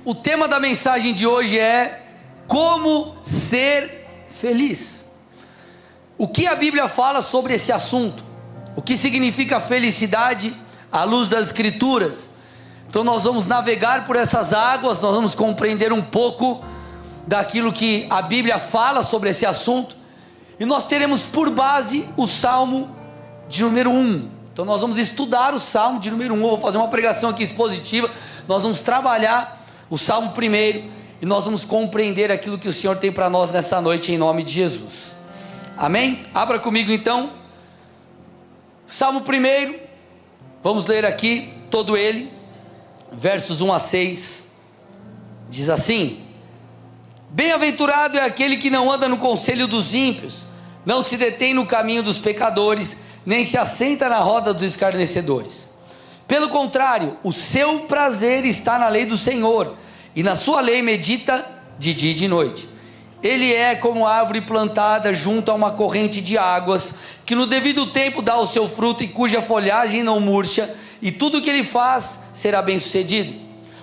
O tema da mensagem de hoje é como ser feliz. O que a Bíblia fala sobre esse assunto? O que significa felicidade à luz das Escrituras? Então nós vamos navegar por essas águas, nós vamos compreender um pouco daquilo que a Bíblia fala sobre esse assunto, e nós teremos por base o Salmo de número 1. Então nós vamos estudar o Salmo de número 1, eu vou fazer uma pregação aqui expositiva, nós vamos trabalhar o Salmo primeiro, e nós vamos compreender aquilo que o Senhor tem para nós nessa noite, em nome de Jesus, amém? Abra comigo então, Salmo primeiro, vamos ler aqui, todo ele, versos 1 a 6, diz assim: Bem-aventurado é aquele que não anda no conselho dos ímpios, não se detém no caminho dos pecadores, nem se assenta na roda dos escarnecedores. Pelo contrário, o seu prazer está na lei do Senhor, e na sua lei medita de dia e de noite. Ele é como árvore plantada junto a uma corrente de águas, que no devido tempo dá o seu fruto e cuja folhagem não murcha, e tudo o que ele faz será bem sucedido.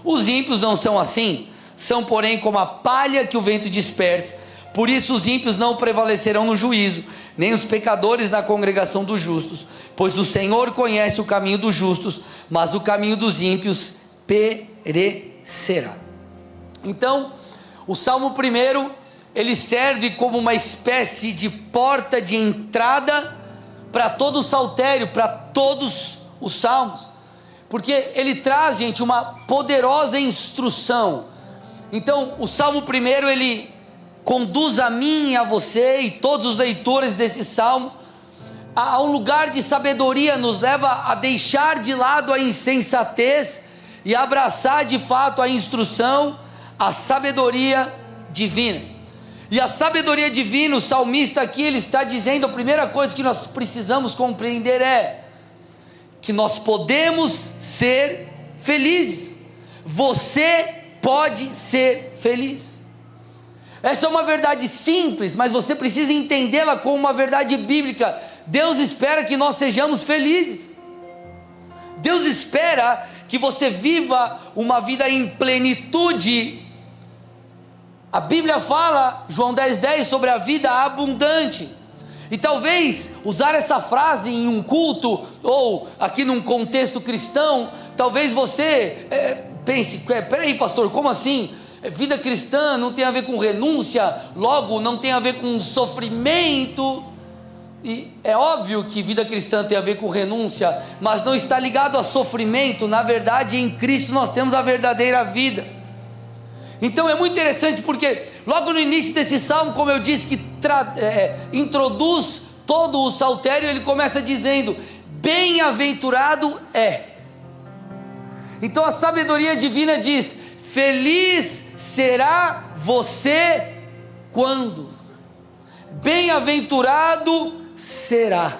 Os ímpios não são assim, são porém como a palha que o vento dispersa. Por isso os ímpios não prevalecerão no juízo, nem os pecadores na congregação dos justos, pois o Senhor conhece o caminho dos justos, mas o caminho dos ímpios perecerá. Então, o Salmo 1, ele serve como uma espécie de porta de entrada para todo o saltério, para todos os salmos, porque ele traz, gente, uma poderosa instrução. Então, o Salmo 1, ele conduz a mim e a você e todos os leitores desse Salmo a um lugar de sabedoria, nos leva a deixar de lado a insensatez e abraçar de fato a instrução, a sabedoria divina. E a sabedoria divina, o salmista aqui, ele está dizendo, a primeira coisa que nós precisamos compreender é que nós podemos ser felizes. Você pode ser feliz. Essa é uma verdade simples, mas você precisa entendê-la como uma verdade bíblica. Deus espera que nós sejamos felizes. Deus espera que você viva uma vida em plenitude. A Bíblia fala, João 10,10, sobre a vida abundante. E talvez usar essa frase em um culto, ou aqui num contexto cristão, talvez você pense, peraí pastor, como assim? Vida cristã não tem a ver com renúncia, logo não tem a ver com sofrimento. E é óbvio que vida cristã tem a ver com renúncia, mas não está ligado a sofrimento. Na verdade, em Cristo nós temos a verdadeira vida. Então é muito interessante porque logo no início desse salmo, como eu disse, que introduz todo o saltério, ele começa dizendo: bem-aventurado é. Então a sabedoria divina diz: feliz será você quando? Bem-aventurado será.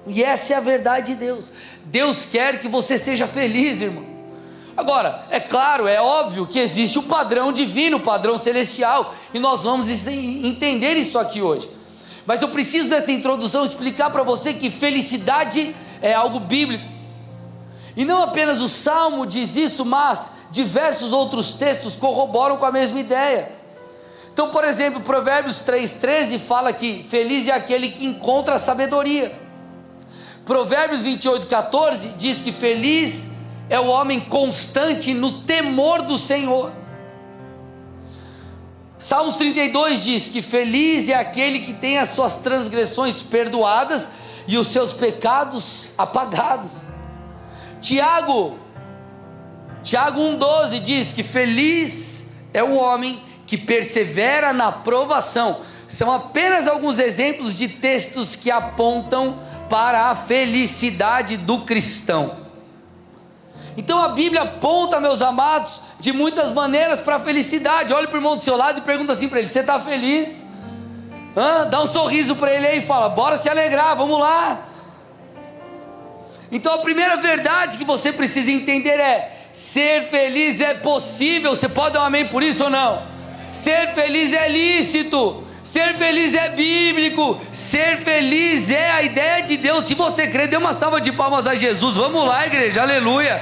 E essa é a verdade de Deus. Deus quer que você seja feliz, irmão. Agora, é claro, é óbvio que existe o padrão divino, o padrão celestial, e nós vamos entender isso aqui hoje. Mas eu preciso dessa introdução explicar para você que felicidade é algo bíblico. E não apenas o Salmo diz isso, mas diversos outros textos corroboram com a mesma ideia. Então, por exemplo, Provérbios 3,13 fala que feliz é aquele que encontra a sabedoria. Provérbios 28,14 diz que feliz é o homem constante no temor do Senhor. Salmos 32 diz que feliz é aquele que tem as suas transgressões perdoadas e os seus pecados apagados. Tiago 1,12 diz que feliz é o homem que persevera na provação. São apenas alguns exemplos de textos que apontam para a felicidade do cristão. Então a Bíblia aponta, meus amados, de muitas maneiras para a felicidade. Olha para o irmão do seu lado e pergunta assim para ele: você está feliz? Dá um sorriso para ele aí e fala: bora se alegrar, vamos lá. Então a primeira verdade que você precisa entender é: ser feliz é possível. Você pode dar um amém por isso ou não? Ser feliz é lícito. Ser feliz é bíblico. Ser feliz é a ideia de Deus. Se você crê, dê uma salva de palmas a Jesus. Vamos lá, igreja, aleluia.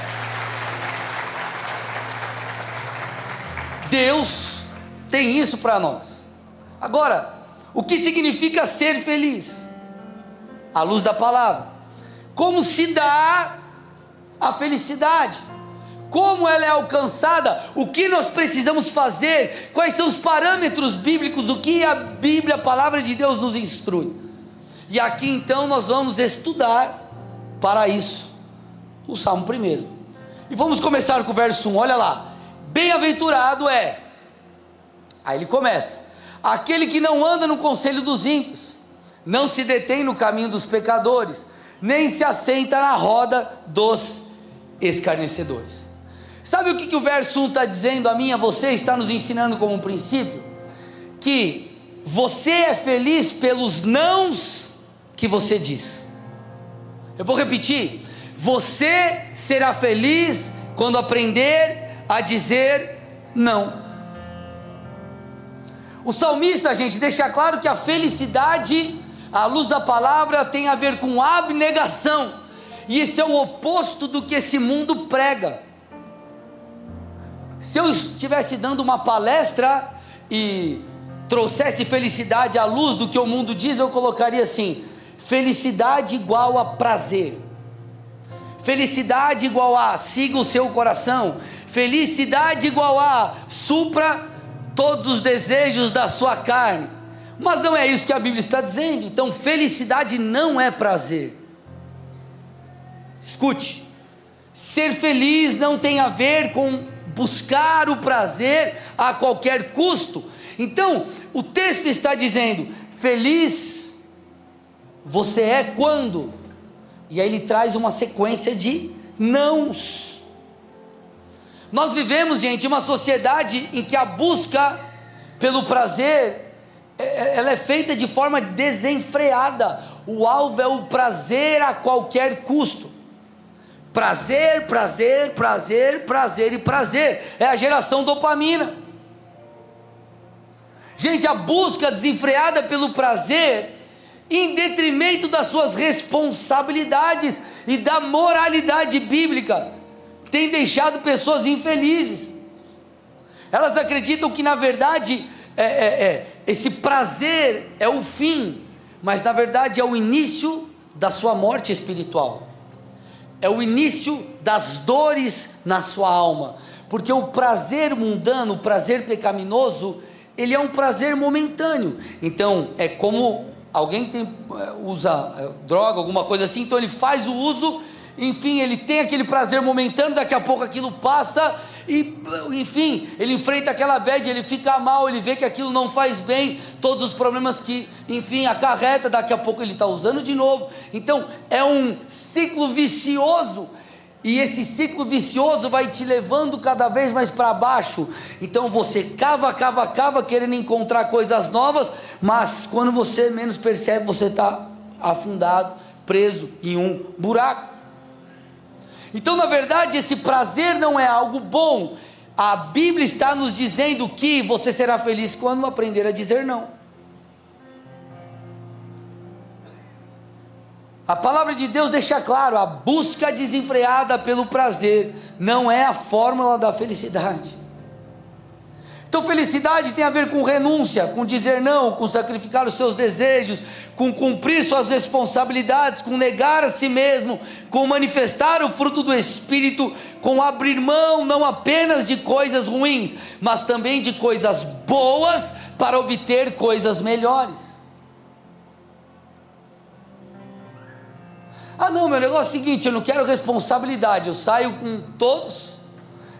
Deus tem isso para nós. Agora, o que significa ser feliz? À luz da palavra. Como se dá a felicidade? Como ela é alcançada? O que nós precisamos fazer? Quais são os parâmetros bíblicos? O que a Bíblia, a palavra de Deus, nos instrui? E aqui então nós vamos estudar para isso o Salmo 1. E vamos começar com o verso 1, olha lá. Bem-aventurado é, aí ele começa, aquele que não anda no conselho dos ímpios, não se detém no caminho dos pecadores, nem se assenta na roda dos escarnecedores. Sabe o que o verso 1 está dizendo a mim e a você? Está nos ensinando como um princípio, que você é feliz pelos nãos que você diz. Eu vou repetir, você será feliz quando aprender a dizer não. O salmista, gente, deixa claro que a felicidade, à luz da palavra, tem a ver com abnegação, e isso é o oposto do que esse mundo prega. Se eu estivesse dando uma palestra e trouxesse felicidade à luz do que o mundo diz, eu colocaria assim: felicidade igual a prazer, felicidade igual a siga o seu coração, felicidade igual a supra todos os desejos da sua carne. Mas não é isso que a Bíblia está dizendo. Então felicidade não é prazer. Escute, ser feliz não tem a ver com buscar o prazer a qualquer custo. Então o texto está dizendo: feliz você é quando, e aí ele traz uma sequência de nãos. Nós vivemos, gente, uma sociedade em que a busca pelo prazer, ela é feita de forma desenfreada. O alvo é o prazer a qualquer custo. Prazer, prazer, prazer, prazer e prazer. É a geração dopamina. Gente, a busca desenfreada pelo prazer, em detrimento das suas responsabilidades e da moralidade bíblica, tem deixado pessoas infelizes. Elas acreditam que na verdade esse prazer é o fim, mas na verdade é o início da sua morte espiritual, é o início das dores na sua alma, porque o prazer mundano, o prazer pecaminoso, ele é um prazer momentâneo. Então é como alguém usa droga, alguma coisa assim, então ele faz o uso, enfim, ele tem aquele prazer momentâneo, daqui a pouco aquilo passa, e enfim, ele enfrenta aquela bad, ele fica mal, ele vê que aquilo não faz bem, todos os problemas que, enfim, acarreta, daqui a pouco ele está usando de novo. Então é um ciclo vicioso, e esse ciclo vicioso vai te levando cada vez mais para baixo. Então você cava, querendo encontrar coisas novas, mas quando você menos percebe, você está afundado, preso em um buraco. Então na verdade esse prazer não é algo bom. A Bíblia está nos dizendo que você será feliz quando aprender a dizer não. A palavra de Deus deixa claro: a busca desenfreada pelo prazer não é a fórmula da felicidade. Então felicidade tem a ver com renúncia, com dizer não, com sacrificar os seus desejos, com cumprir suas responsabilidades, com negar a si mesmo, com manifestar o fruto do Espírito, com abrir mão não apenas de coisas ruins, mas também de coisas boas para obter coisas melhores. Ah não, meu negócio é o seguinte, eu não quero responsabilidade, eu saio com todos,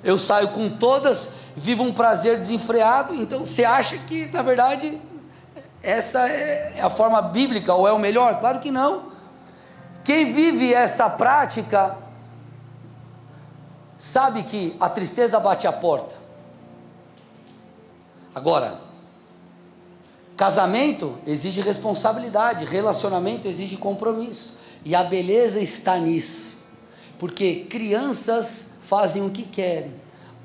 eu saio com todas, vivo um prazer desenfreado. Então você acha que na verdade essa é a forma bíblica, ou é o melhor? Claro que não. Quem vive essa prática sabe que a tristeza bate à porta. Agora, casamento exige responsabilidade, relacionamento exige compromisso, e a beleza está nisso, porque crianças fazem o que querem,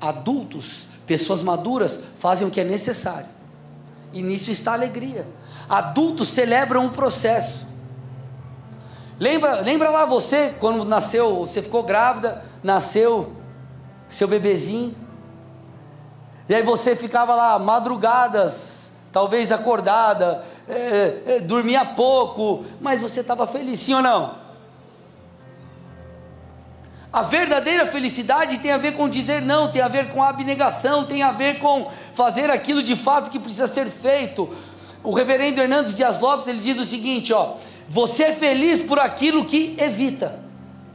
adultos, pessoas maduras, fazem o que é necessário, e nisso está a alegria. Adultos celebram o processo. Lembra lá você, quando nasceu, você ficou grávida, nasceu seu bebezinho, E aí você ficava lá madrugadas, talvez acordada, dormia pouco, mas você estava feliz, sim ou não? A verdadeira felicidade tem a ver com dizer não, tem a ver com abnegação, tem a ver com fazer aquilo de fato que precisa ser feito. O reverendo Hernandes Dias Lopes, ele diz o seguinte, você é feliz por aquilo que evita.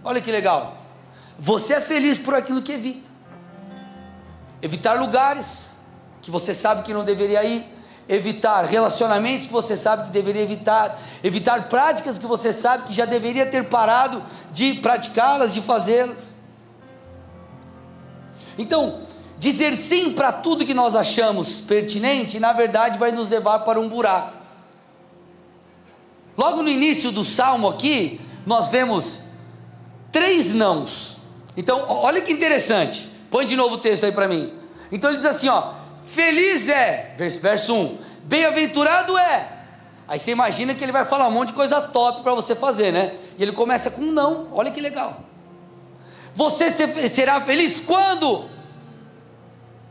Olha que legal, você é feliz por aquilo que evita. Evitar lugares que você sabe que não deveria ir, evitar relacionamentos que você sabe que deveria evitar, evitar práticas que você sabe que já deveria ter parado de praticá-las, de fazê-las. Então, dizer sim para tudo que nós achamos pertinente, na verdade vai nos levar para um buraco. Logo no início do salmo aqui, nós vemos 3 nãos. Então, olha que interessante, põe de novo o texto aí para mim. Então ele diz assim, feliz é, verso 1, bem-aventurado é. Aí você imagina que ele vai falar um monte de coisa top para você fazer, né? E ele começa com um não, olha que legal. Você será feliz quando?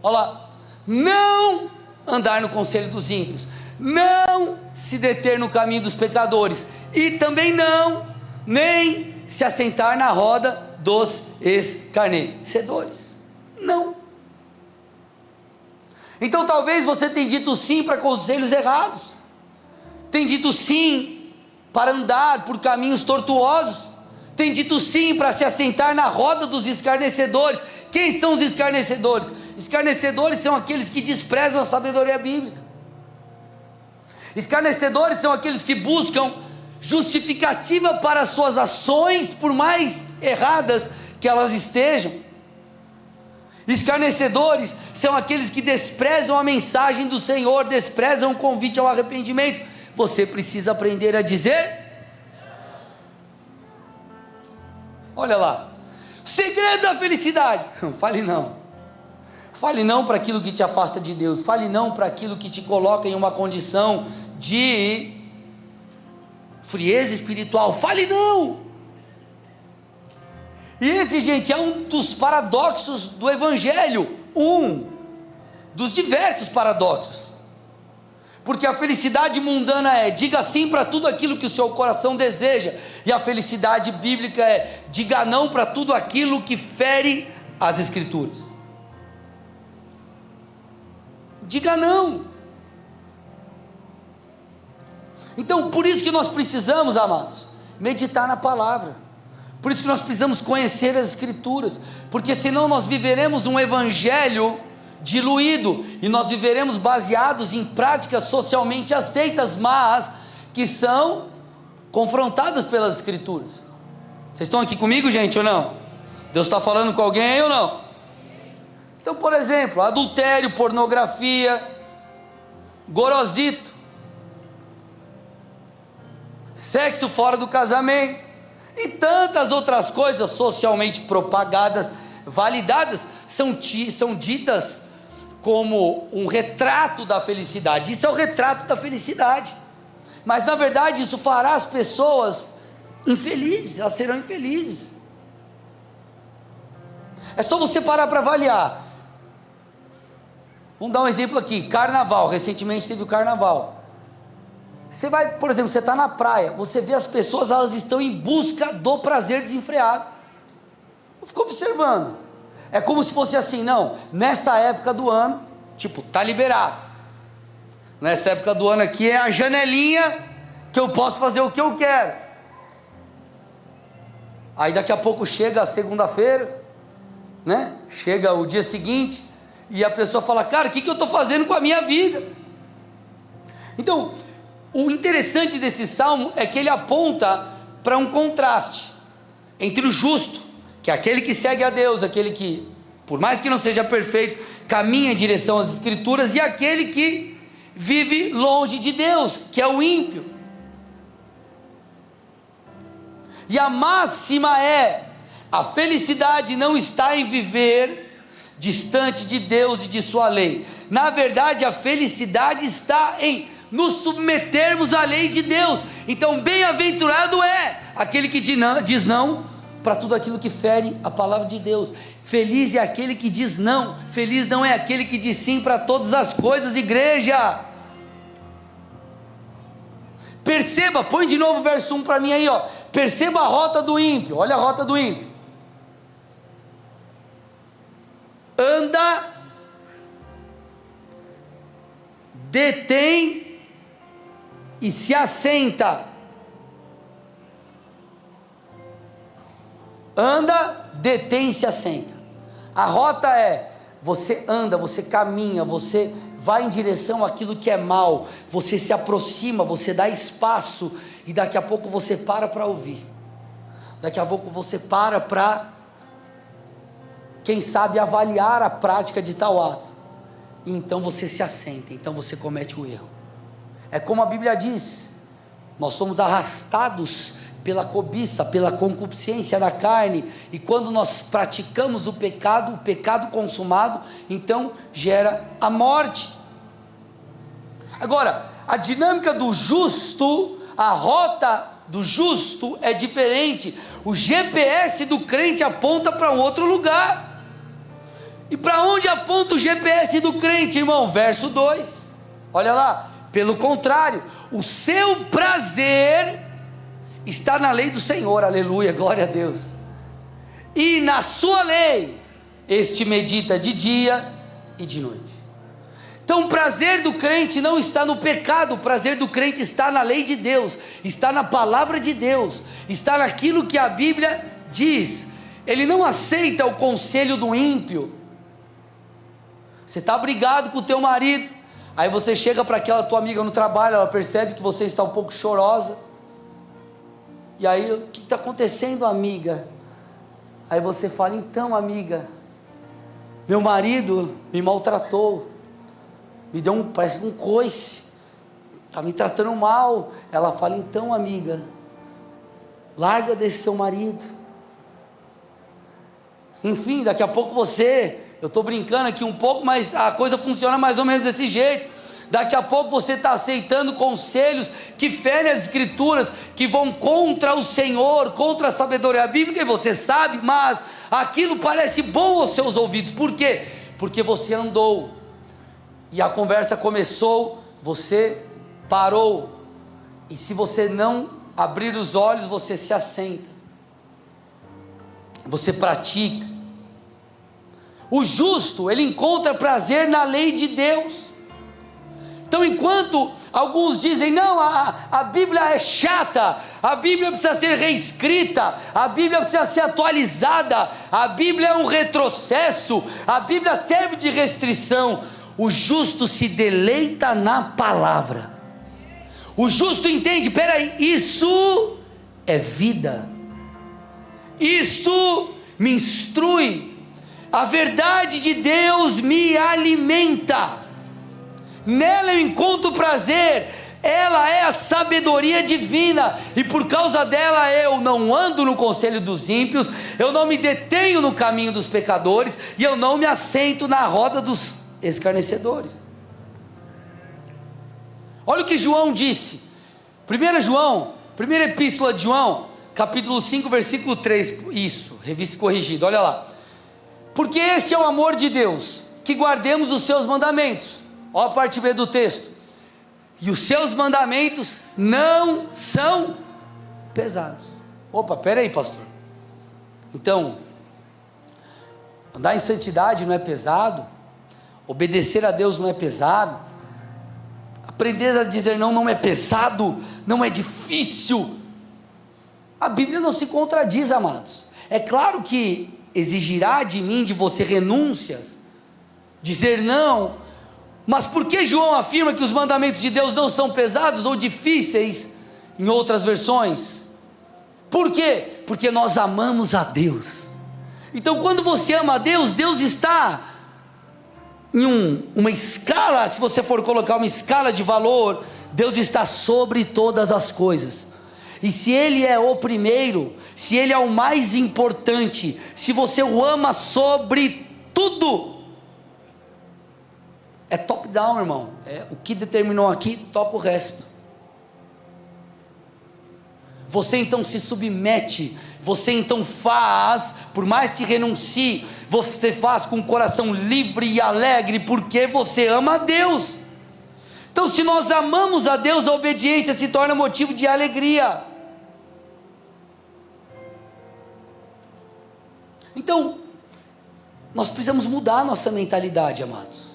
Olha lá, não andar no conselho dos ímpios, não se deter no caminho dos pecadores, e também não, nem se assentar na roda dos escarnecedores. Não. Então talvez você tenha dito sim para conselhos errados, tem dito sim para andar por caminhos tortuosos, tem dito sim para se assentar na roda dos escarnecedores. Quem são os escarnecedores? Escarnecedores são aqueles que desprezam a sabedoria bíblica. Escarnecedores são aqueles que buscam justificativa para as suas ações, por mais erradas que elas estejam. Escarnecedores são aqueles que desprezam a mensagem do Senhor, desprezam o convite ao arrependimento. Você precisa aprender a dizer. Olha lá, segredo da felicidade. Fale não. Fale não para aquilo que te afasta de Deus. Fale não para aquilo que te coloca em uma condição de frieza espiritual. Fale não. E esse, gente, é um dos paradoxos do Evangelho, um dos diversos paradoxos, porque a felicidade mundana é, diga sim para tudo aquilo que o seu coração deseja, e a felicidade bíblica é, diga não para tudo aquilo que fere as Escrituras. Diga não. Então, por isso que nós precisamos, amados, meditar na palavra. Por isso que nós precisamos conhecer as Escrituras, porque senão nós viveremos um evangelho diluído, e nós viveremos baseados em práticas socialmente aceitas, mas que são confrontadas pelas Escrituras. Vocês estão aqui comigo, gente, ou não? Deus está falando com alguém ou não? Então, por exemplo, adultério, pornografia, gorosito, sexo fora do casamento, e tantas outras coisas socialmente propagadas, validadas, são ditas como um retrato da felicidade. Isso é o retrato da felicidade, mas na verdade isso fará as pessoas infelizes, elas serão infelizes. É só você parar para avaliar. Vamos dar um exemplo aqui, carnaval, recentemente teve o carnaval. Você vai, por exemplo, você está na praia, você vê as pessoas, elas estão em busca do prazer desenfreado. Eu fico observando, é como se fosse assim, não, nessa época do ano, tipo, tá liberado, nessa época do ano aqui é a janelinha, que eu posso fazer o que eu quero. Aí daqui a pouco chega a segunda-feira, né, chega o dia seguinte, e a pessoa fala, cara, o que eu estou fazendo com a minha vida? Então, o interessante desse salmo é que ele aponta para um contraste entre o justo, que é aquele que segue a Deus, aquele que, por mais que não seja perfeito, caminha em direção às Escrituras, e aquele que vive longe de Deus, que é o ímpio. E a máxima é, a felicidade não está em viver distante de Deus e de sua lei. Na verdade, a felicidade está em nos submetermos à lei de Deus. Então, bem-aventurado é aquele que diz não para tudo aquilo que fere a palavra de Deus. Feliz é aquele que diz não, feliz não é aquele que diz sim para todas as coisas, igreja. Perceba, põe de novo o verso 1 para mim aí, ó. Perceba a rota do ímpio, olha a rota do ímpio. Anda, detém e se assenta. Anda, detém e se assenta. A rota é: você anda, você caminha, você vai em direção àquilo que é mal, você se aproxima, você dá espaço, e daqui a pouco você para ouvir, daqui a pouco você para, quem sabe, avaliar a prática de tal ato, e então você se assenta, então você comete o erro. É como a Bíblia diz, nós somos arrastados pela cobiça, pela concupiscência da carne, e quando nós praticamos o pecado consumado, então gera a morte. Agora, a dinâmica do justo, a rota do justo é diferente. O GPS do crente aponta para um outro lugar. E para onde aponta o GPS do crente, irmão? Verso 2, olha lá: pelo contrário, o seu prazer está na lei do Senhor, aleluia, glória a Deus, e na sua lei este medita de dia e de noite. Então o prazer do crente não está no pecado, o prazer do crente está na lei de Deus, está na palavra de Deus, está naquilo que a Bíblia diz. Ele não aceita o conselho do ímpio. Você está brigado com o teu marido, aí você chega para aquela tua amiga no trabalho, ela percebe que você está um pouco chorosa, e aí: o que está acontecendo, amiga? Aí você fala: então, amiga, meu marido me maltratou, me deu parece um coice, está me tratando mal. Ela fala: então, amiga, larga desse seu marido. Enfim, daqui a pouco eu estou brincando aqui um pouco, mas a coisa funciona mais ou menos desse jeito. Daqui a pouco você está aceitando conselhos que ferem as escrituras, que vão contra o Senhor, contra a sabedoria bíblica, e você sabe, mas aquilo parece bom aos seus ouvidos. Por quê? Porque você andou, e a conversa começou, você parou, e se você não abrir os olhos, você se assenta, você pratica. O justo, ele encontra prazer na lei de Deus. Então, enquanto alguns dizem: não, a Bíblia é chata, a Bíblia precisa ser reescrita, a Bíblia precisa ser atualizada, a Bíblia é um retrocesso, a Bíblia serve de restrição, o justo se deleita na palavra. O justo entende: peraí, isso é vida, isso me instrui, a verdade de Deus me alimenta, nela eu encontro prazer, ela é a sabedoria divina, e por causa dela eu não ando no conselho dos ímpios, eu não me detenho no caminho dos pecadores, e eu não me assento na roda dos escarnecedores. Olha o que João disse, 1 João, primeira epístola de João, capítulo 5, versículo 3, isso, revista corrigida, olha lá: porque este é o amor de Deus, que guardemos os seus mandamentos. Olha a parte B do texto: e os seus mandamentos não são pesados. Opa, peraí, pastor, então andar em santidade não é pesado? Obedecer a Deus não é pesado? Aprender a dizer não não é pesado? Não é difícil? A Bíblia não se contradiz, amados. É claro que exigirá de mim, de você, renúncias, dizer não. Mas por que João afirma que os mandamentos de Deus não são pesados ou difíceis, em outras versões? Por quê? Porque nós amamos a Deus. Então, quando você ama a Deus, Deus está em uma escala, se você for colocar uma escala de valor, Deus está sobre todas as coisas. E se Ele é o primeiro, se Ele é o mais importante, se você o ama sobre tudo, é top down, irmão, é o que determinou aqui, toca o resto. Você então se submete, você então faz, por mais que renuncie, você faz com o coração livre e alegre, porque você ama a Deus. Então, se nós amamos a Deus, a obediência se torna motivo de alegria. Então, nós precisamos mudar a nossa mentalidade, amados.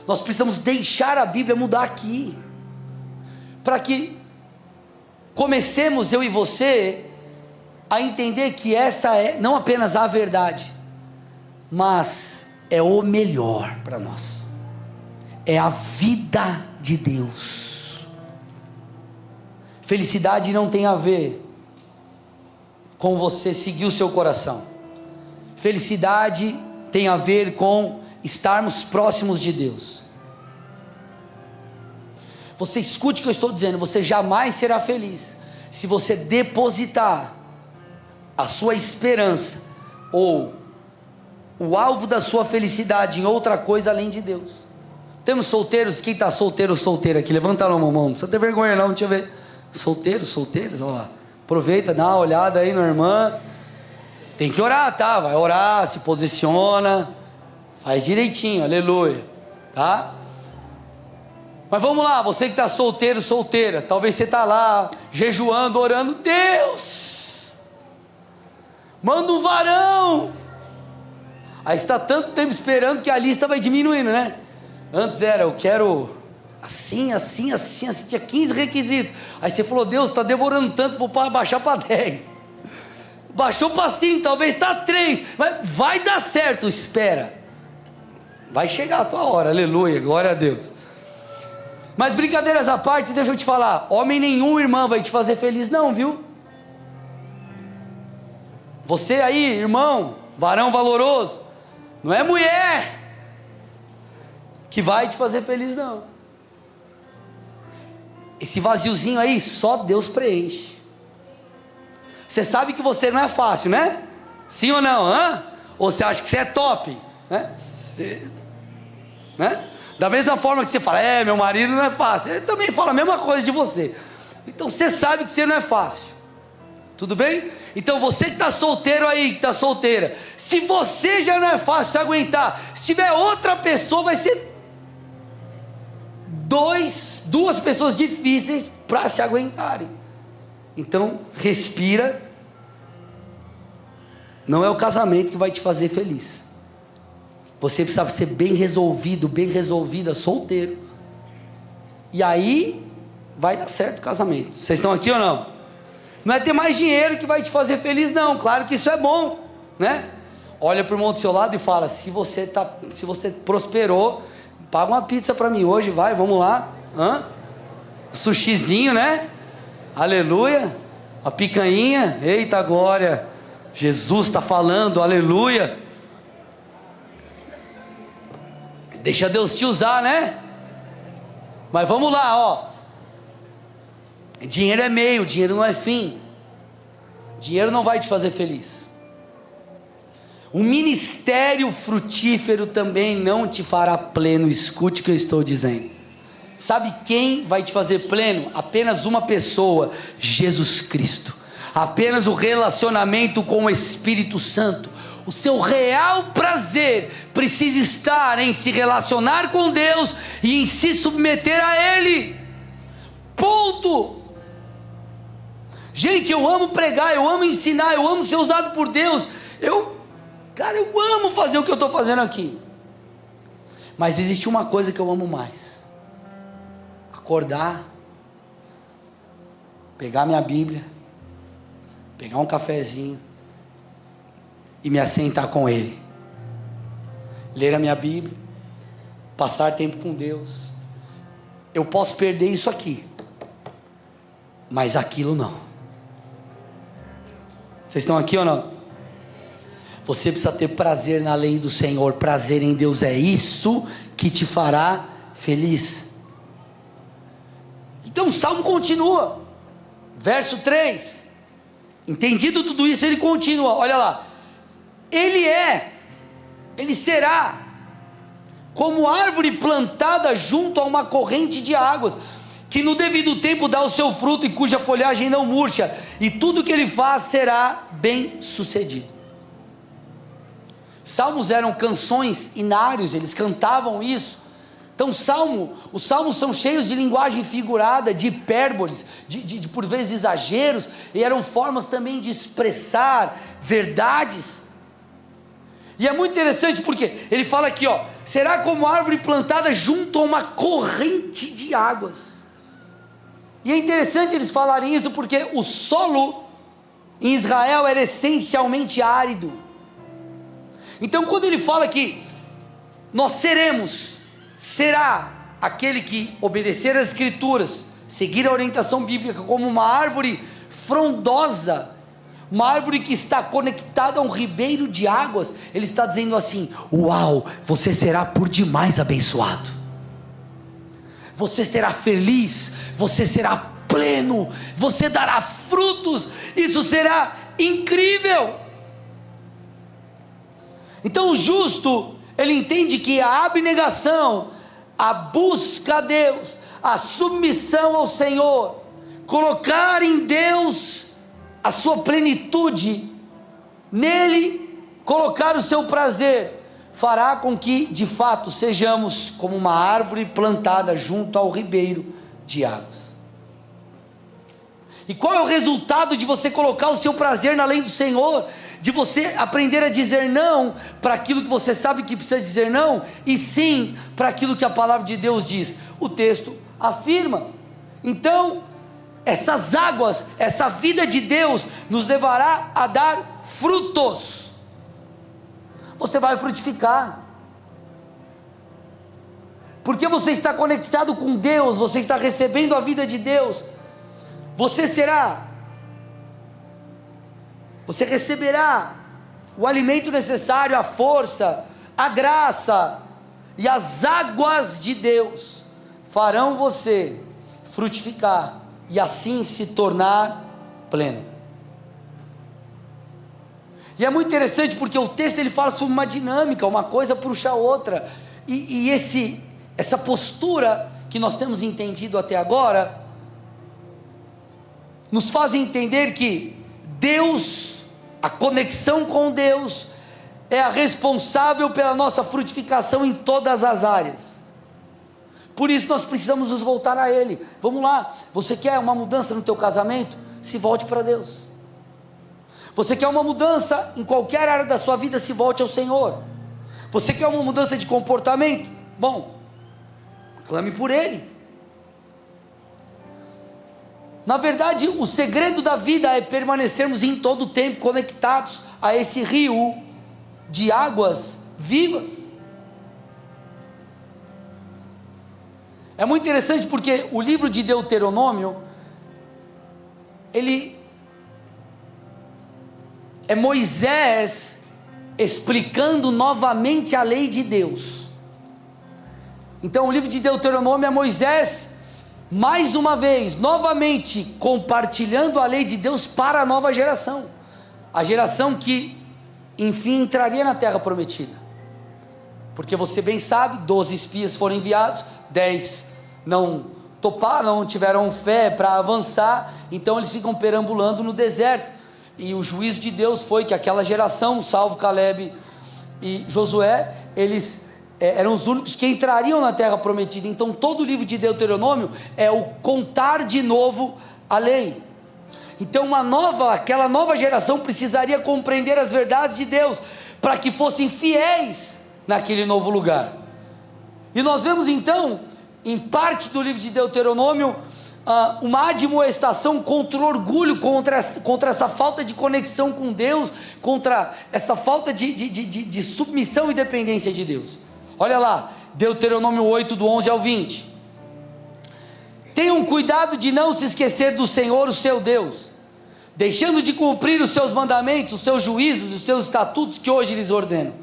Nós precisamos deixar a Bíblia mudar aqui, para que comecemos, eu e você, a entender que essa é não apenas a verdade, mas é o melhor para nós, é a vida de Deus. Felicidade não tem a ver com você seguir o seu coração. Felicidade tem a ver com estarmos próximos de Deus. Você escute o que eu estou dizendo, você jamais será feliz se você depositar a sua esperança ou o alvo da sua felicidade em outra coisa além de Deus. Temos solteiros, quem está solteiro ou solteira aqui? Levanta a mão, não precisa ter vergonha não, deixa eu ver. Solteiros, solteiras, olha lá. Aproveita, dá uma olhada aí na irmã. Tem que orar, tá? Vai orar, se posiciona, faz direitinho, aleluia, tá? Mas vamos lá, você que está solteiro, solteira, talvez você está lá, jejuando, orando, Deus, manda um varão. Aí está tanto tempo esperando que a lista vai diminuindo, né? Antes era, eu quero assim, tinha 15 requisitos. Aí você falou, Deus, está demorando tanto, vou baixar para 10. Baixou para 5, talvez está 3, mas vai dar certo, espera. Vai chegar a tua hora, aleluia, glória a Deus. Mas brincadeiras à parte, deixa eu te falar, homem nenhum, irmã, vai te fazer feliz não, viu? Você aí, irmão, varão valoroso, não é mulher que vai te fazer feliz não. Esse vaziozinho aí, só Deus preenche. Você sabe que você não é fácil, né? Sim ou não? Hã? Ou você acha que você é top? Né? Né? Da mesma forma que você fala, meu marido não é fácil. Ele também fala a mesma coisa de você. Então você sabe que você não é fácil. Tudo bem? Então você que está solteiro aí, que está solteira, se você já não é fácil se aguentar, se tiver outra pessoa, vai ser duas pessoas difíceis para se aguentarem. Então, respira. Não é o casamento que vai te fazer feliz. Você precisa ser bem resolvido, bem resolvida, solteiro. E aí, vai dar certo o casamento. Vocês estão aqui ou não? Não é ter mais dinheiro que vai te fazer feliz, não. Claro que isso é bom, né? Olha para o irmão do seu lado e fala, se você prosperou, paga uma pizza para mim hoje, vai, vamos lá. Sushizinho, né? Aleluia, a picanha, eita glória, Jesus está falando, aleluia. Deixa Deus te usar, né? Mas vamos lá, ó. Dinheiro é meio, dinheiro não é fim. Dinheiro não vai te fazer feliz. O ministério frutífero também não te fará pleno. Escute o que eu estou dizendo. Sabe quem vai te fazer pleno? Apenas uma pessoa, Jesus Cristo. Apenas o relacionamento com o Espírito Santo. O seu real prazer precisa estar em se relacionar com Deus e em se submeter a Ele. Ponto. Gente, eu amo pregar, eu amo ensinar, eu amo ser usado por Deus. Eu amo fazer o que eu estou fazendo aqui. Mas existe uma coisa que eu amo mais. Acordar, pegar minha Bíblia, pegar um cafezinho e me assentar com Ele, ler a minha Bíblia, passar tempo com Deus. Eu posso perder isso aqui, mas aquilo não. Vocês estão aqui ou não? Você precisa ter prazer na lei do Senhor. Prazer em Deus é isso que te fará feliz. Então o Salmo continua, verso 3, entendido tudo isso, ele continua, olha lá, ele será como árvore plantada junto a uma corrente de águas, que no devido tempo dá o seu fruto e cuja folhagem não murcha, e tudo que ele faz será bem sucedido. Salmos eram canções hinários, eles cantavam isso. Então os salmos são cheios de linguagem figurada, de hipérboles, de por vezes exageros, e eram formas também de expressar verdades. E é muito interessante porque ele fala aqui, será como árvore plantada junto a uma corrente de águas. E é interessante eles falarem isso porque o solo em Israel era essencialmente árido. Então quando ele fala que será aquele que obedecer às escrituras, seguir a orientação bíblica como uma árvore frondosa, uma árvore que está conectada a um ribeiro de águas, ele está dizendo assim: uau, você será por demais abençoado, você será feliz, você será pleno, você dará frutos, isso será incrível. Então o justo, ele entende que a abnegação, a busca a Deus, a submissão ao Senhor, colocar em Deus a sua plenitude, nele colocar o seu prazer, fará com que de fato sejamos como uma árvore plantada junto ao ribeiro de águas. E qual é o resultado de você colocar o seu prazer na lei do Senhor? De você aprender a dizer não para aquilo que você sabe que precisa dizer não, e sim para aquilo que a palavra de Deus diz. O texto afirma. Então, essas águas, essa vida de Deus nos levará a dar frutos. Você vai frutificar, porque você está conectado com Deus, você está recebendo a vida de Deus. Você receberá o alimento necessário, a força, a graça, e as águas de Deus farão você frutificar e assim se tornar pleno. E é muito interessante porque o texto ele fala sobre uma dinâmica, uma coisa puxa a outra, e essa postura que nós temos entendido até agora nos faz entender que Deus, a conexão com Deus, é a responsável pela nossa frutificação em todas as áreas. Por isso nós precisamos nos voltar a Ele. Vamos lá, você quer uma mudança no teu casamento? Se volte para Deus. Você quer uma mudança em qualquer área da sua vida? Se volte ao Senhor. Você quer uma mudança de comportamento? Bom, clame por Ele. Na verdade, o segredo da vida é permanecermos em todo o tempo conectados a esse rio de águas vivas. É muito interessante porque o livro de Deuteronômio, ele é Moisés explicando novamente a lei de Deus. Então o livro de Deuteronômio é Moisés mais uma vez, novamente compartilhando a lei de Deus para a nova geração, a geração que enfim entraria na terra prometida, porque você bem sabe, 12 espias foram enviados, 10 não toparam, não tiveram fé para avançar, então eles ficam perambulando no deserto, e o juízo de Deus foi que aquela geração, salvo Caleb e Josué, eles eram os únicos que entrariam na terra prometida. Então todo o livro de Deuteronômio é o contar de novo a lei. Então aquela nova geração precisaria compreender as verdades de Deus, para que fossem fiéis naquele novo lugar. E nós vemos então, em parte do livro de Deuteronômio, uma admoestação contra o orgulho, contra essa falta de conexão com Deus, contra essa falta de submissão e dependência de Deus. Olha lá, Deuteronômio 8, do 11 ao 20. Tenham cuidado de não se esquecer do Senhor, o seu Deus, deixando de cumprir os seus mandamentos, os seus juízos, os seus estatutos que hoje lhes ordeno.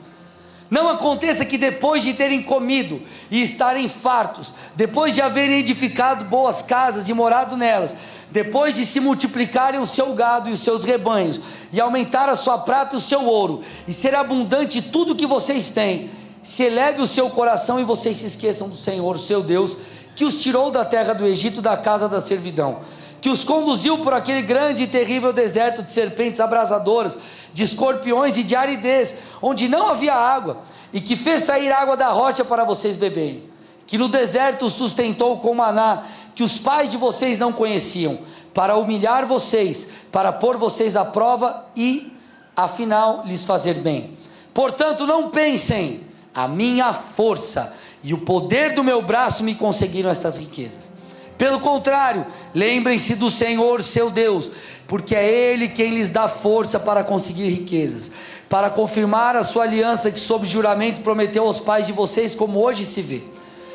Não aconteça que depois de terem comido e estarem fartos, depois de haverem edificado boas casas e morado nelas, depois de se multiplicarem o seu gado e os seus rebanhos, e aumentar a sua prata e o seu ouro, e ser abundante tudo que vocês têm, se eleve o seu coração e vocês se esqueçam do Senhor, o seu Deus, que os tirou da terra do Egito, da casa da servidão, que os conduziu por aquele grande e terrível deserto de serpentes abrasadoras, de escorpiões e de aridez, onde não havia água, e que fez sair água da rocha para vocês beberem, que no deserto os sustentou com maná, que os pais de vocês não conheciam, para humilhar vocês, para pôr vocês à prova e, afinal, lhes fazer bem. Portanto, não pensem, a minha força e o poder do meu braço me conseguiram estas riquezas. Pelo contrário, lembrem-se do Senhor seu Deus, porque é Ele quem lhes dá força para conseguir riquezas, para confirmar a sua aliança que sob juramento prometeu aos pais de vocês, como hoje se vê.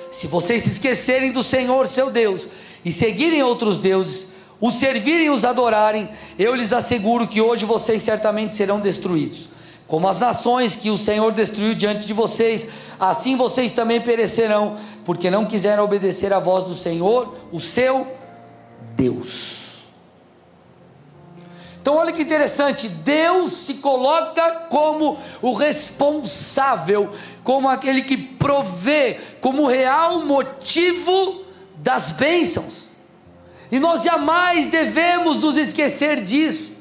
Se vocês se esquecerem do Senhor seu Deus e seguirem outros deuses, os servirem e os adorarem, eu lhes asseguro que hoje vocês certamente serão destruídos. Como as nações que o Senhor destruiu diante de vocês, assim vocês também perecerão, porque não quiseram obedecer à voz do Senhor, o seu Deus. Então olha que interessante, Deus se coloca como o responsável, como aquele que provê, como o real motivo das bênçãos. E nós jamais devemos nos esquecer disso.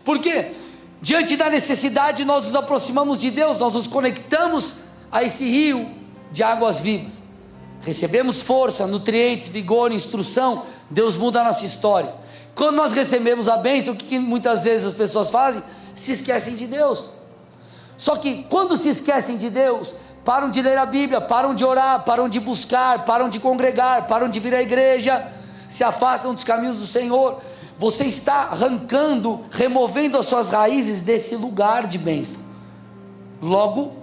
Por quê? Diante da necessidade nós nos aproximamos de Deus, nós nos conectamos a esse rio de águas vivas. Recebemos força, nutrientes, vigor, instrução, Deus muda a nossa história. Quando nós recebemos a bênção, o que muitas vezes as pessoas fazem? Se esquecem de Deus. Só que quando se esquecem de Deus, param de ler a Bíblia, param de orar, param de buscar, param de congregar, param de vir à igreja, se afastam dos caminhos do Senhor. Você está arrancando, removendo as suas raízes desse lugar de bênção. Logo,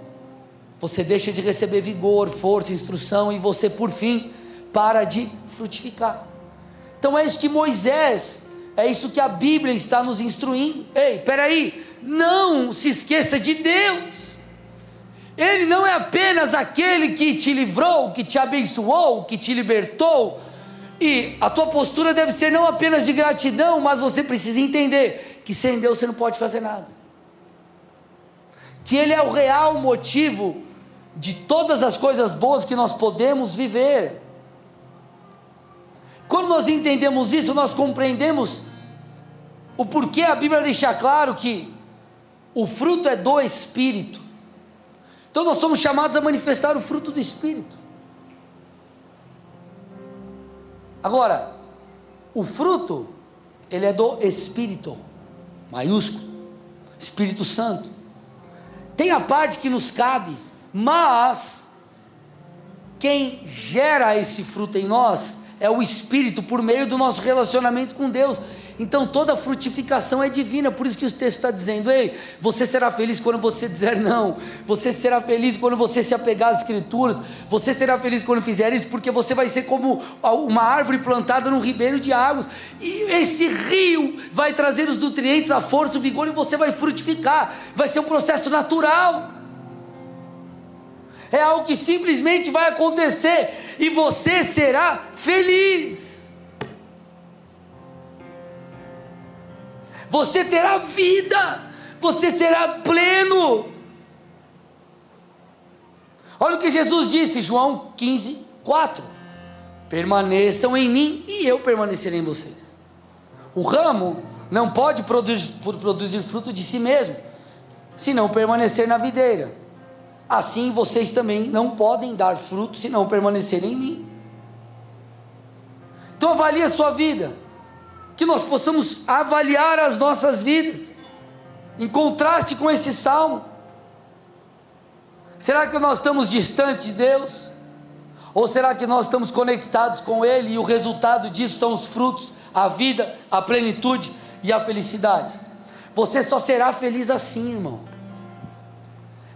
você deixa de receber vigor, força, instrução, e você por fim para de frutificar. Então é isso que Moisés, é isso que a Bíblia está nos instruindo. Ei, peraí, não se esqueça de Deus. Ele não é apenas aquele que te livrou, que te abençoou, que te libertou. E a tua postura deve ser não apenas de gratidão, mas você precisa entender que sem Deus você não pode fazer nada. Que Ele é o real motivo de todas as coisas boas que nós podemos viver. Quando nós entendemos isso, nós compreendemos o porquê a Bíblia deixa claro que o fruto é do Espírito. Então nós somos chamados a manifestar o fruto do Espírito. Agora, o fruto, ele é do Espírito, maiúsculo, Espírito Santo. Tem a parte que nos cabe, mas quem gera esse fruto em nós é o Espírito, por meio do nosso relacionamento com Deus. Então toda frutificação é divina, por isso que o texto está dizendo: ei, você será feliz quando você dizer não, você será feliz quando você se apegar às Escrituras, você será feliz quando fizer isso, porque você vai ser como uma árvore plantada num ribeiro de águas, e esse rio vai trazer os nutrientes, a força, o vigor, e você vai frutificar, vai ser um processo natural, é algo que simplesmente vai acontecer, e você será feliz. Você terá vida, você será pleno. Olha o que Jesus disse, João 15:4: permaneçam em mim e eu permanecerei em vocês. O ramo não pode produzir fruto de si mesmo, se não permanecer na videira. Assim vocês também não podem dar fruto se não permanecerem em mim. Então avalie a sua vida, que nós possamos avaliar as nossas vidas, em contraste com esse salmo. Será que nós estamos distantes de Deus? Ou será que nós estamos conectados com Ele, e o resultado disso são os frutos, a vida, a plenitude e a felicidade? Você só será feliz assim, irmão.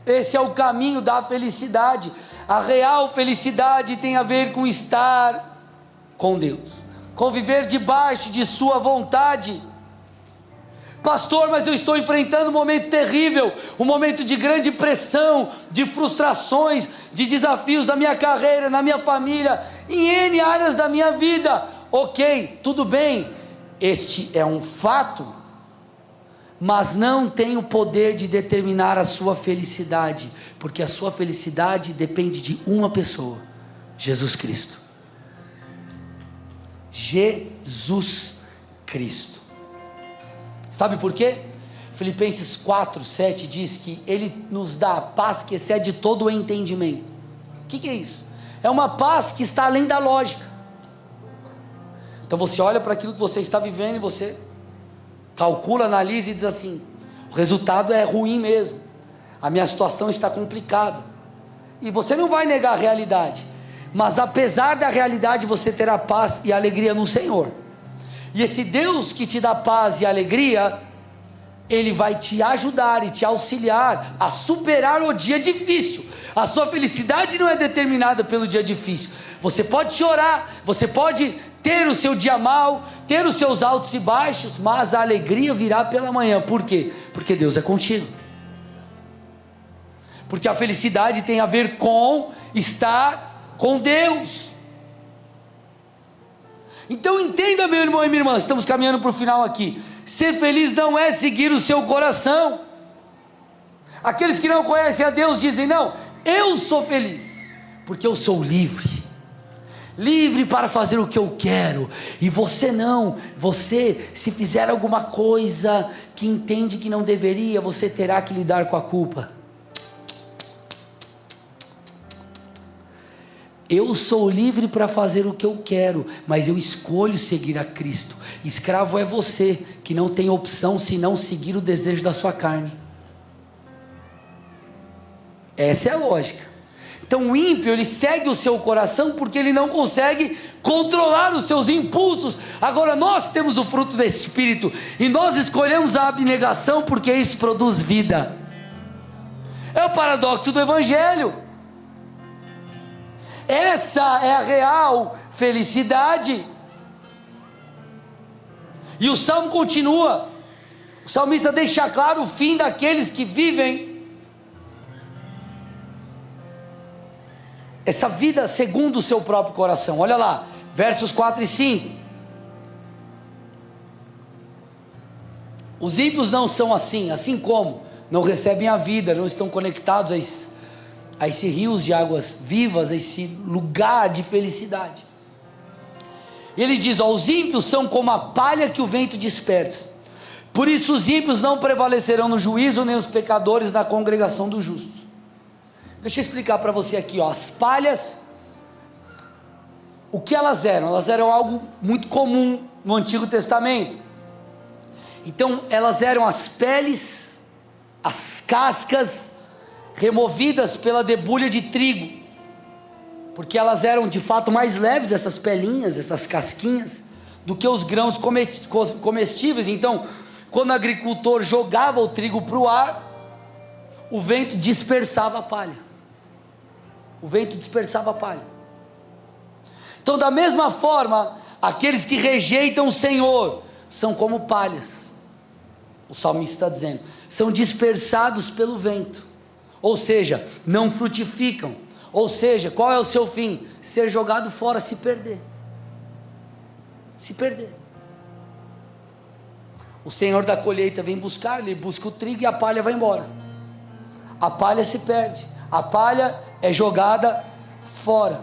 Esse é o caminho da felicidade. A real felicidade tem a ver com estar com Deus, conviver debaixo de sua vontade. Pastor, mas eu estou enfrentando um momento terrível, um momento de grande pressão, de frustrações, de desafios na minha carreira, na minha família, em N áreas da minha vida. Ok, tudo bem, este é um fato, mas não tem o poder de determinar a sua felicidade, porque a sua felicidade depende de uma pessoa, Jesus Cristo. Jesus Cristo. Sabe por quê? Filipenses 4:7 diz que Ele nos dá a paz que excede todo o entendimento. O que é isso? É uma paz que está além da lógica. Então você olha para aquilo que você está vivendo e você calcula, analisa e diz assim: o resultado é ruim mesmo, a minha situação está complicada, e você não vai negar a realidade, mas apesar da realidade você terá paz e alegria no Senhor, e esse Deus que te dá paz e alegria, Ele vai te ajudar e te auxiliar a superar o dia difícil. A sua felicidade não é determinada pelo dia difícil. Você pode chorar, você pode ter o seu dia mal, ter os seus altos e baixos, mas a alegria virá pela manhã. Por quê? Porque Deus é contigo. Porque a felicidade tem a ver com estar com Deus. Então entenda, meu irmão e minha irmã, estamos caminhando para o final aqui. Ser feliz não é seguir o seu coração. Aqueles que não conhecem a Deus dizem: não, eu sou feliz, porque eu sou livre. Livre para fazer o que eu quero. E você não. Você, se fizer alguma coisa que entende que não deveria, você terá que lidar com a culpa. Eu sou livre para fazer o que eu quero, mas eu escolho seguir a Cristo. Escravo é você, que não tem opção senão seguir o desejo da sua carne. Essa é a lógica. Então o ímpio, ele segue o seu coração porque ele não consegue controlar os seus impulsos. Agora nós temos o fruto do Espírito e nós escolhemos a abnegação porque isso produz vida. É o paradoxo do Evangelho. Essa é a real felicidade. E o Salmo continua. O salmista deixa claro o fim daqueles que vivem essa vida segundo o seu próprio coração. Olha lá, versos 4 e 5. Os ímpios não são assim como não recebem a vida, não estão conectados a esse rios de águas vivas, a esse lugar de felicidade. E ele diz: os ímpios são como a palha que o vento dispersa. Por isso os ímpios não prevalecerão no juízo, nem os pecadores na congregação dos justos. Deixa eu explicar para você aqui, as palhas, o que elas eram? Elas eram algo muito comum no Antigo Testamento. Então elas eram as peles, as cascas removidas pela debulha de trigo, porque elas eram de fato mais leves, essas pelinhas, essas casquinhas, do que os grãos comestíveis. Então, quando o agricultor jogava o trigo para o ar, o vento dispersava a palha. O vento dispersava a palha. Então, da mesma forma, aqueles que rejeitam o Senhor são como palhas. O salmista está dizendo, são dispersados pelo vento. Ou seja, não frutificam. Ou seja, qual é o seu fim? Ser jogado fora, se perder. Se perder. O Senhor da colheita vem buscar, ele busca o trigo e a palha vai embora. A palha se perde. A palha é jogada fora.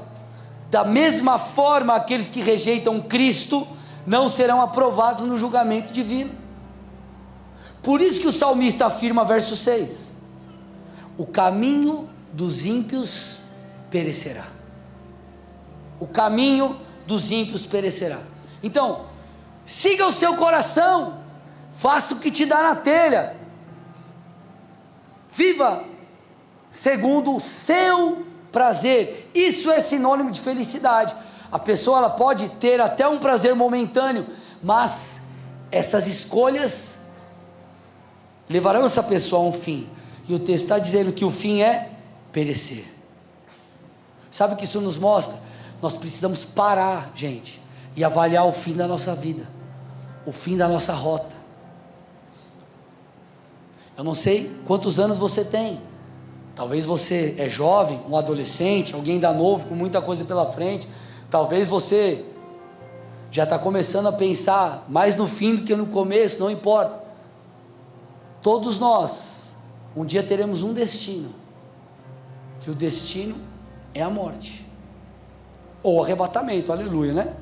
Da mesma forma, aqueles que rejeitam Cristo não serão aprovados no julgamento divino. Por isso que o salmista afirma, verso 6, o caminho dos ímpios perecerá. O caminho dos ímpios perecerá. Então, siga o seu coração, faça o que te dá na telha, viva segundo o seu prazer. Isso é sinônimo de felicidade. A pessoa, ela pode ter até um prazer momentâneo, mas essas escolhas levarão essa pessoa a um fim. E o texto está dizendo que o fim é perecer. Sabe o que isso nos mostra? Nós precisamos parar, gente, e avaliar o fim da nossa vida, o fim da nossa rota. Eu não sei quantos anos você tem. Talvez você é jovem, um adolescente, alguém ainda novo, com muita coisa pela frente. Talvez você já está começando a pensar mais no fim do que no começo, não importa. Todos nós, um dia teremos um destino, que o destino é a morte, ou arrebatamento, aleluia, né?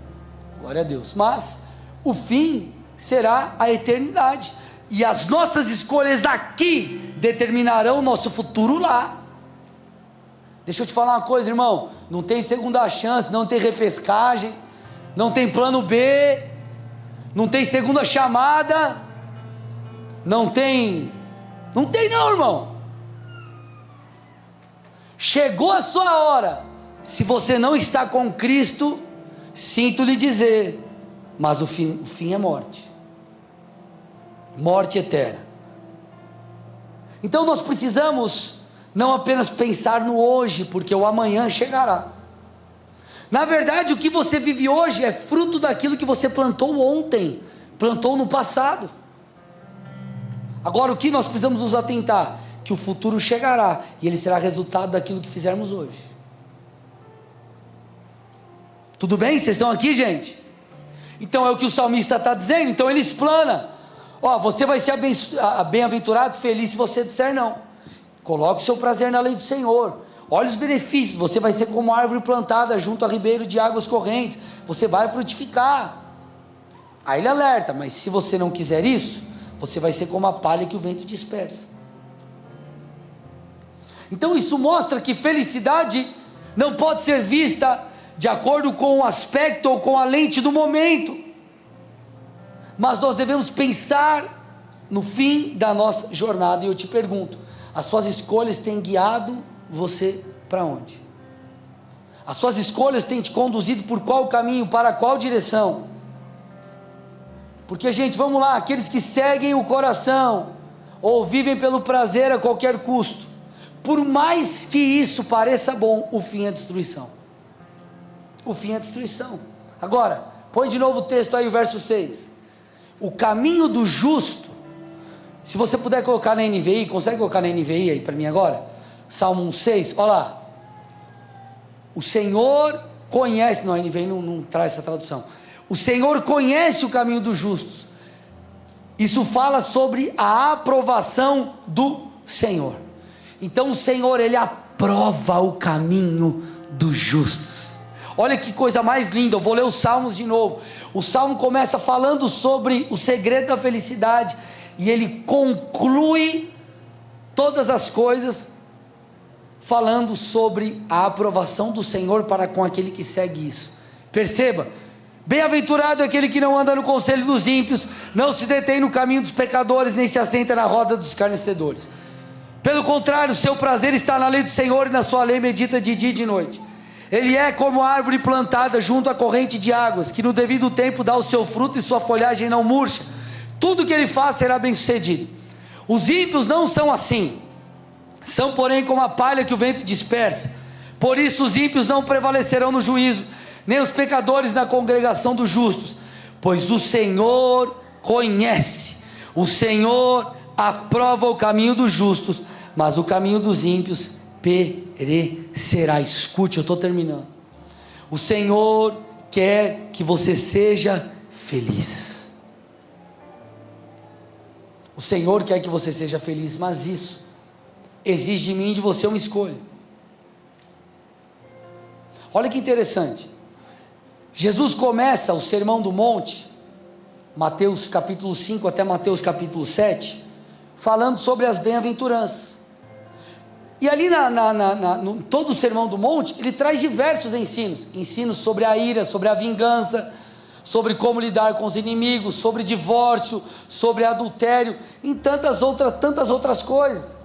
glória a Deus, mas o fim será a eternidade, e as nossas escolhas aqui determinarão o nosso futuro lá. Deixa eu te falar uma coisa, irmão, não tem segunda chance, não tem repescagem, não tem plano B, não tem segunda chamada, não tem não, irmão. Chegou a sua hora. Se você não está com Cristo, sinto lhe dizer, mas o fim é morte, morte eterna. Então nós precisamos não apenas pensar no hoje, porque o amanhã chegará. Na verdade, o que você vive hoje é fruto daquilo que você plantou ontem, plantou no passado. Agora, o que nós precisamos nos atentar? Que o futuro chegará, e ele será resultado daquilo que fizermos hoje. Tudo bem? Vocês estão aqui, gente? Então é o que o salmista está dizendo. Então ele explana: você vai ser bem-aventurado, feliz se você disser não. Coloque o seu prazer na lei do Senhor. Olha os benefícios. Você vai ser como árvore plantada junto a ribeiro de águas correntes. Você vai frutificar. Aí ele alerta: mas se você não quiser isso, você vai ser como a palha que o vento dispersa. Então isso mostra que felicidade não pode ser vista de acordo com o aspecto ou com a lente do momento, mas nós devemos pensar no fim da nossa jornada. E eu te pergunto: as suas escolhas têm guiado você para onde? As suas escolhas têm te conduzido por qual caminho, para qual direção? Porque, gente, vamos lá, aqueles que seguem o coração, ou vivem pelo prazer a qualquer custo, por mais que isso pareça bom, o fim é destruição. O fim é destruição. Agora, põe de novo o texto aí, o verso 6. O caminho do justo, se você puder colocar na NVI, consegue colocar na NVI aí para mim agora? Salmo 1,6, olha lá. O Senhor conhece, não, a NVI não traz essa tradução. O Senhor conhece o caminho dos justos. Isso fala sobre a aprovação do Senhor. Então o Senhor, Ele aprova o caminho dos justos. Olha que coisa mais linda. Eu vou ler os Salmos de novo. O Salmo começa falando sobre o segredo da felicidade, e ele conclui todas as coisas falando sobre a aprovação do Senhor para com aquele que segue isso. Perceba: bem-aventurado é aquele que não anda no conselho dos ímpios, não se detém no caminho dos pecadores, nem se assenta na roda dos escarnecedores. Pelo contrário, o seu prazer está na lei do Senhor, e na sua lei medita de dia e de noite. Ele é como a árvore plantada junto à corrente de águas, que no devido tempo dá o seu fruto e sua folhagem não murcha. Tudo que ele faz será bem sucedido. Os ímpios não são assim, são porém como a palha que o vento dispersa. Por isso os ímpios não prevalecerão no juízo, nem os pecadores na congregação dos justos. Pois o Senhor conhece, o Senhor aprova o caminho dos justos, mas o caminho dos ímpios perecerá. Escute, eu estou terminando. O Senhor quer que você seja feliz. O Senhor quer que você seja feliz, mas isso exige de mim e de você uma escolha. Olha que interessante. Jesus começa o Sermão do Monte, Mateus capítulo 5 até Mateus capítulo 7, falando sobre as bem-aventuranças. E ali no todo o Sermão do Monte, ele traz diversos ensinos sobre a ira, sobre a vingança, sobre como lidar com os inimigos, sobre divórcio, sobre adultério, em tantas outras coisas.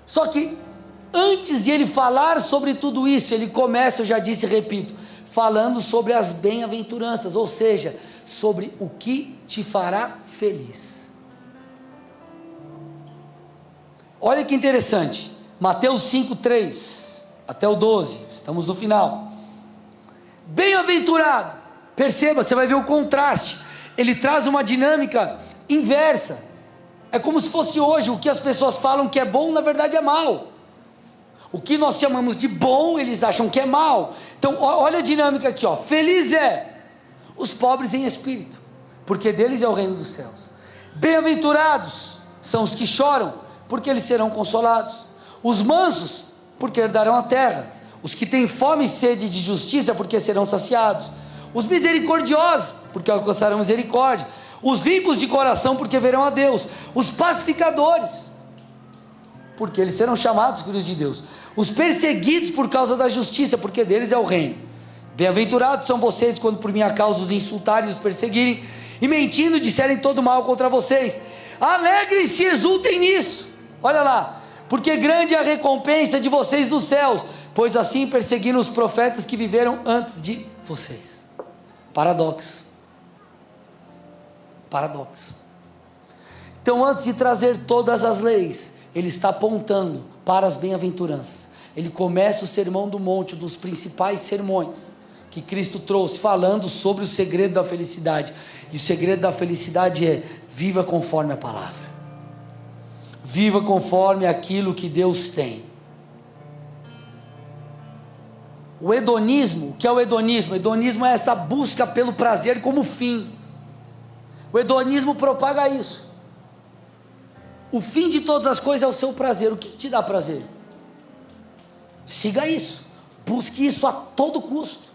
Só que antes de ele falar sobre tudo isso, ele começa, eu já disse e repito, falando sobre as bem-aventuranças, ou seja, sobre o que te fará feliz. Olha que interessante, Mateus 5:3 até o 12, estamos no final. Bem-aventurado, perceba, você vai ver o contraste, ele traz uma dinâmica inversa. É como se fosse hoje, o que as pessoas falam que é bom, na verdade é mal. O que nós chamamos de bom, eles acham que é mal. Então olha a dinâmica aqui, ó. Feliz é os pobres em espírito, porque deles é o reino dos céus. Bem-aventurados são os que choram, porque eles serão consolados. Os mansos, porque herdarão a terra. Os que têm fome e sede de justiça, porque serão saciados. Os misericordiosos, porque alcançarão misericórdia. Os limpos de coração, porque verão a Deus. Os pacificadores, porque eles serão chamados filhos de Deus. Os perseguidos por causa da justiça, porque deles é o reino. Bem-aventurados são vocês quando por minha causa os insultarem e os perseguirem, e mentindo disserem todo mal contra vocês. Alegrem-se e exultem nisso. Olha lá, porque grande é a recompensa de vocês dos céus, pois assim perseguiram os profetas que viveram antes de vocês. Paradoxo. Então, antes de trazer todas as leis, ele está apontando para as bem-aventuranças. Ele começa o sermão do monte, um dos principais sermões que Cristo trouxe, falando sobre o segredo da felicidade. E o segredo da felicidade é: viva conforme a palavra, viva conforme aquilo que Deus tem. O hedonismo, o que é o hedonismo? O hedonismo é essa busca pelo prazer como fim. O hedonismo propaga isso. O fim de todas as coisas é o seu prazer. O que te dá prazer? Siga isso, busque isso a todo custo.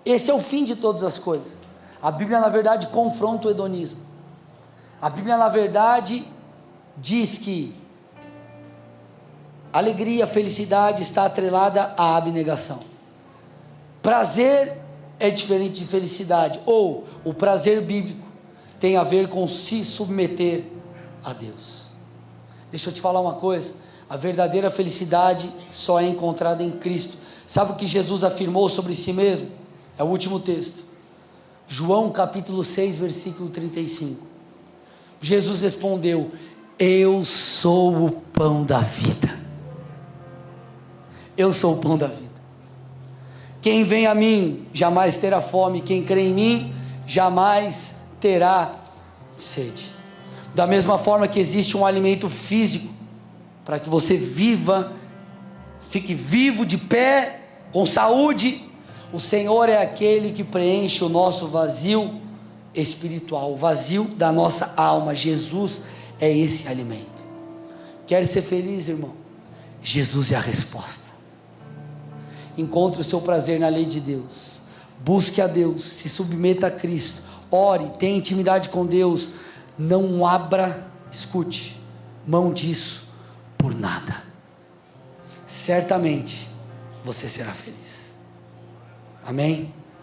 Esse é o fim de todas as coisas. A Bíblia, na verdade, confronta o hedonismo. A Bíblia, na verdade, diz que alegria, felicidade está atrelada à abnegação. Prazer é diferente de felicidade, ou o prazer bíblico tem a ver com se submeter a Deus. Deixa eu te falar uma coisa: a verdadeira felicidade só é encontrada em Cristo. Sabe o que Jesus afirmou sobre si mesmo? É o último texto, João capítulo 6, versículo 35. Jesus respondeu: eu sou o pão da vida. Eu sou o pão da vida. Quem vem a mim jamais terá fome, quem crê em mim jamais terá sede. Da mesma forma que existe um alimento físico para que você viva, fique vivo, de pé, com saúde, o Senhor é aquele que preenche o nosso vazio espiritual, o vazio da nossa alma. Jesus é esse alimento. Quer ser feliz, irmão? Jesus é a resposta. Encontre o seu prazer na lei de Deus, busque a Deus, se submeta a Cristo, ore, tenha intimidade com Deus. Não abra, escute, mão disso por nada. Certamente você será feliz. Amém?